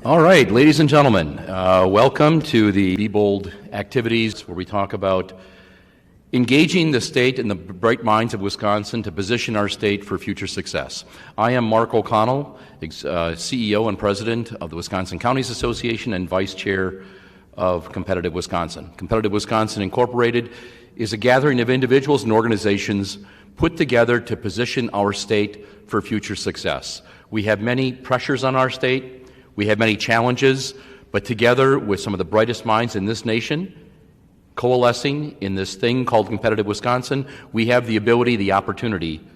All right, ladies and gentlemen, welcome to the Be Bold activities where we talk about engaging the state and the bright minds of Wisconsin to position our state for future success. I am Mark O'Connell, CEO and President of the Wisconsin Counties Association and Vice Chair of Competitive Wisconsin. Competitive Wisconsin Incorporated is a gathering of individuals and organizations put together to position our state for future success. We have many pressures on our state. We have many challenges, but together with some of the brightest minds in this nation, coalescing in this thing called Competitive Wisconsin, we have the ability, the opportunity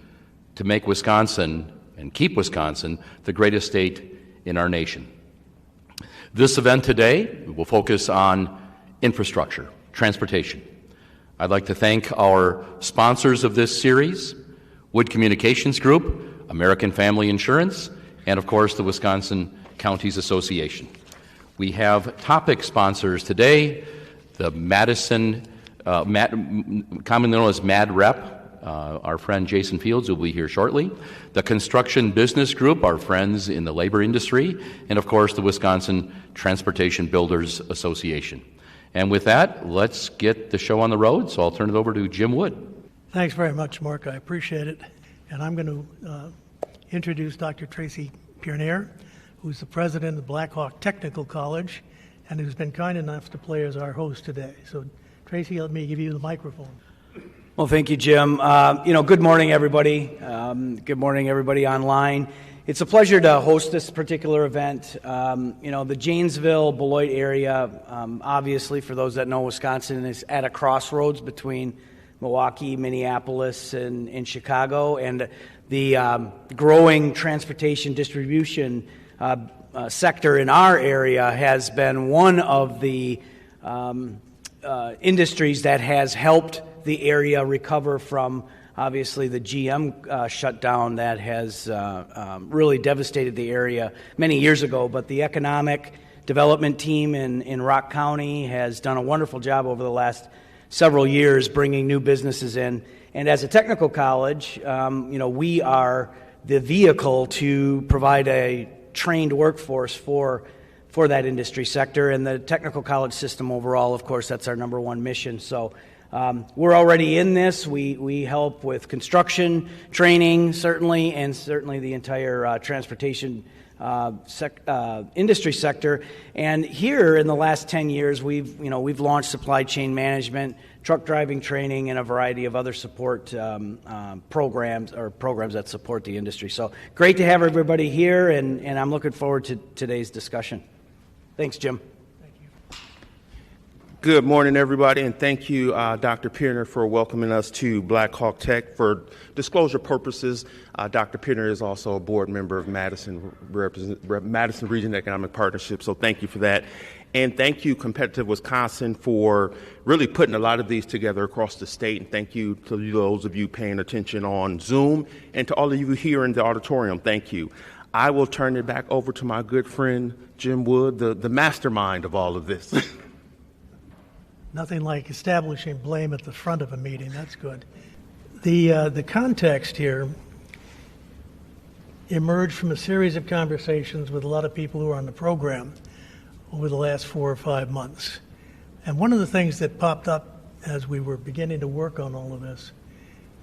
to make Wisconsin and keep Wisconsin the greatest state in our nation. This event today will focus on infrastructure, transportation. I'd like to thank our sponsors of this series, Wood Communications Group, American Family Insurance, and of course the Wisconsin Counties Association. We have topic sponsors today, the Madison, commonly known as Mad Rep, our friend Jason Fields will be here shortly, the Construction Business Group, our friends in the labor industry, and of course the Wisconsin Transportation Builders Association. And with that, let's get the show on the road, so I'll turn it over to Jim Wood. Thanks very much, Mark. I appreciate it. And I'm going to introduce Dr. Tracy Piernier, who's the president of Black Hawk Technical College and who's been kind enough to play as our host today. So, Tracy, let me give you the microphone. Well, thank you, Jim. Good morning, everybody. Good morning, everybody online. It's a pleasure to host this particular event. The Janesville, Beloit area, obviously, for those that know Wisconsin, is at a crossroads between Milwaukee, Minneapolis, and Chicago, and the growing transportation distribution sector in our area has been one of the industries that has helped the area recover from, obviously, the GM shutdown that has really devastated the area many years ago. But the economic development team in Rock County has done a wonderful job over the last several years bringing new businesses in. And as a technical college, we are the vehicle to provide a trained workforce for that industry sector, and the technical college system overall, of course, that's our number one mission. So we're already in this. We help with construction, training, certainly, and certainly the entire transportation industry sector. And here in the last 10 years, we've launched supply chain management, truck driving training, and a variety of other support programs that support the industry. So great to have everybody here, and I'm looking forward to today's discussion. Thanks, Jim. Thank you. Good morning, everybody, and thank you, Dr. Piernier, for welcoming us to Black Hawk Tech. For disclosure purposes, Dr. Piernier is also a board member of Madison Region Economic Partnership, so thank you for that. And thank you, Competitive Wisconsin, for really putting a lot of these together across the state. And thank you to those of you paying attention on Zoom, and to all of you here in the auditorium, thank you. I will turn it back over to my good friend, Jim Wood, the mastermind of all of this. Nothing like establishing blame at the front of a meeting. That's good. The context here emerged from a series of conversations with a lot of people who are on the program over the last 4 or 5 months. And one of the things that popped up as we were beginning to work on all of this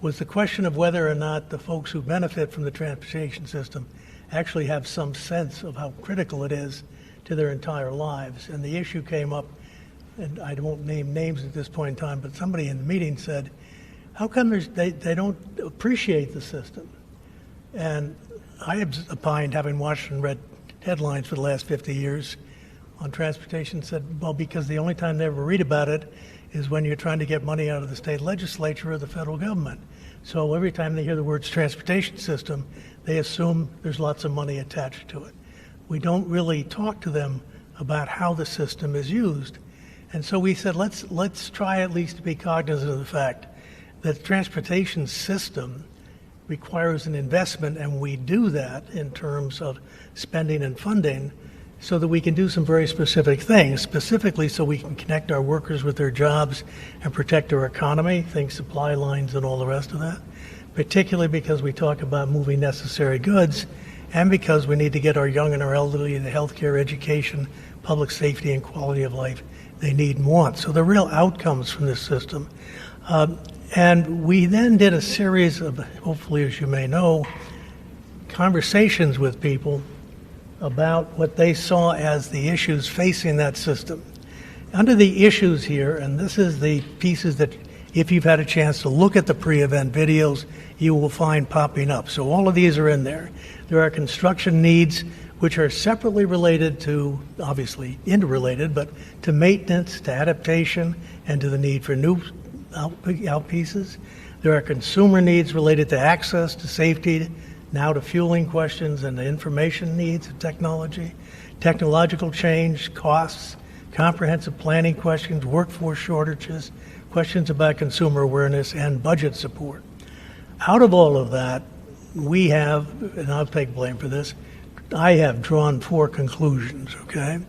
was the question of whether or not the folks who benefit from the transportation system actually have some sense of how critical it is to their entire lives. And the issue came up, and I won't name names at this point in time, but somebody in the meeting said, how come they don't appreciate the system? And I opined, having watched and read headlines for the last 50 years on transportation, said, well, because the only time they ever read about it is when you're trying to get money out of the state legislature or the federal government. So every time they hear the words transportation system, they assume there's lots of money attached to it. We don't really talk to them about how the system is used. And so we said, let's try at least to be cognizant of the fact that the transportation system requires an investment, and we do that in terms of spending and funding so that we can do some very specific things, specifically so we can connect our workers with their jobs and protect our economy, think supply lines and all the rest of that, particularly because we talk about moving necessary goods, and because we need to get our young and our elderly the health care, education, public safety, and quality of life they need and want. So the real outcomes from this system. And we then did a series of, hopefully, as you may know, conversations with people about what they saw as the issues facing that system. Under the issues here, and this is the pieces that if you've had a chance to look at the pre-event videos, you will find popping up. So all of these are in there. There are construction needs which are separately related to, obviously interrelated, but to maintenance, to adaptation, and to the need for new outpieces. There are consumer needs related to access, to safety, now to fueling questions and the information needs of technology, technological change, costs, comprehensive planning questions, workforce shortages, questions about consumer awareness, and budget support. Out of all of that, we have, and I'll take blame for this, I have drawn 4 conclusions, okay?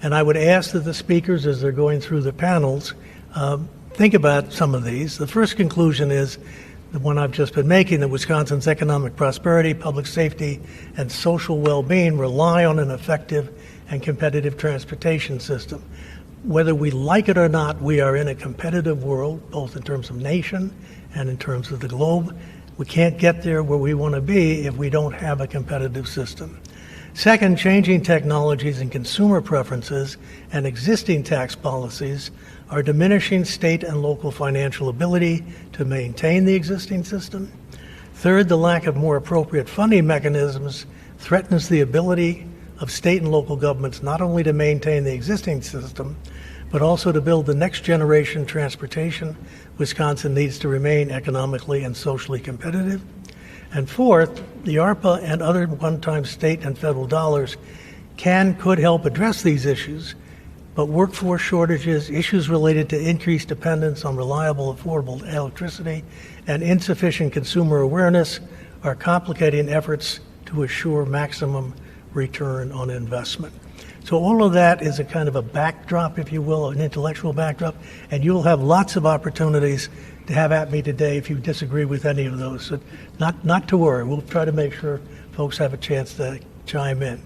And I would ask that the speakers, as they're going through the panels, think about some of these. The first conclusion is the one I've just been making, that Wisconsin's economic prosperity, public safety, and social well-being rely on an effective and competitive transportation system. Whether we like it or not, we are in a competitive world, both in terms of nation and in terms of the globe. We can't get there where we want to be if we don't have a competitive system. Second, changing technologies and consumer preferences and existing tax policies are diminishing state and local financial ability to maintain the existing system. Third, the lack of more appropriate funding mechanisms threatens the ability of state and local governments not only to maintain the existing system, but also to build the next generation transportation Wisconsin needs to remain economically and socially competitive. And fourth, the ARPA and other one-time state and federal dollars could help address these issues, but workforce shortages, issues related to increased dependence on reliable, affordable electricity, and insufficient consumer awareness are complicating efforts to assure maximum return on investment. So all of that is a kind of a backdrop, if you will, an intellectual backdrop, and you'll have lots of opportunities to have at me today if you disagree with any of those. So not to worry. We'll try to make sure folks have a chance to chime in.